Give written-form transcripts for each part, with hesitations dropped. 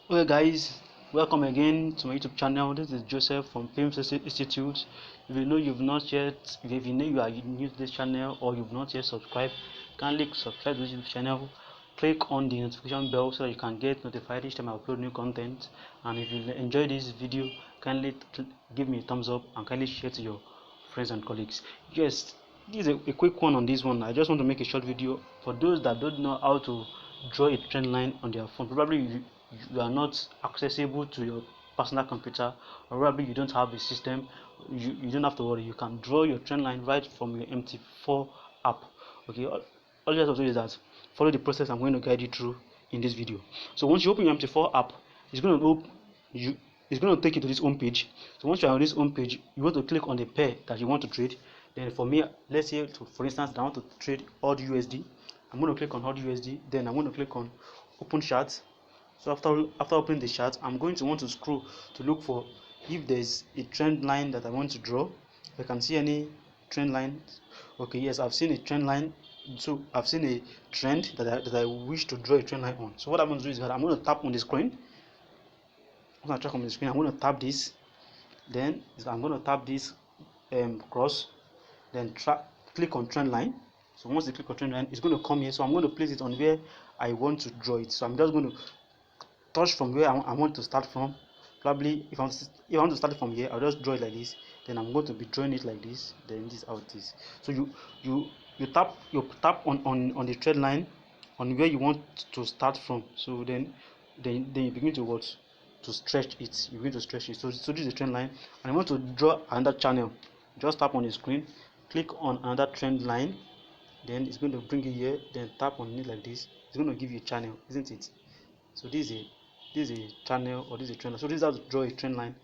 Okay guys, welcome again to my YouTube channel. This is Joseph from Films Institute. If you know you've not yet, if you know you are new to this channel or you've not yet subscribed, kindly subscribe to this YouTube channel. Click on the notification bell so that you can get notified each time I upload new content. And if you enjoy this video, kindly give me a thumbs up and kindly share to your friends and colleagues. Yes, this is a quick one on this one. I just want to make a short video for those that don't know how to draw a trend line on their phone. Probably you are not accessible to your personal computer, or probably you don't have a system. You don't have to worry. You can draw your trend line right from your MT4 app. Okay, all you have to do is that follow the process I'm going to guide you through in this video. So once you open your MT4 app, it's going to open you it's going to take you to this home page. So once you are on this home page, you want to click on the pair that you want to trade. Then for me, let's say for instance I want to trade odd USD. I'm going to click on odd USD. Then I'm going to click on open chart. So after opening the chart, I'm going to want to scroll to look for if there's a trend line that I want to draw. If I can see any trend line. Okay, yes, I've seen a trend line. So I've seen a trend that I wish to draw a trend line on. So what I'm going to do is that I'm going to tap on the screen. I'm going to on the screen. I'm going to tap this. Then I'm going to tap this cross. Then click on trend line. So once you click on trend line, it's going to come here. So I'm going to place it on where I want to draw it. So I'm just going to touch from where I want to start from. Probably if I want to start from here, I'll just draw it like this. Then I'm going to be drawing it like this. Then this is how it is. So you tap on the trend line on where you want to start from. So then you begin to what to stretch it. You begin to stretch it. So this is the trend line, and I want to draw another channel. Just tap on the screen, click on another trend line. Then it's going to bring you here. Then tap on it like this. It's going to give you a channel, isn't it? So this is a channel, or this is a trend line. So this is how to draw a trend line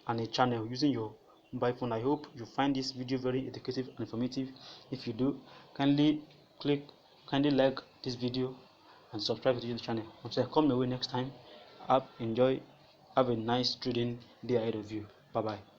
and a channel using your mobile phone. I hope you find this video very educative and informative. If you do, kindly like this video and subscribe to the channel. Until I come your way next time, have a nice trading day ahead of you. Bye bye.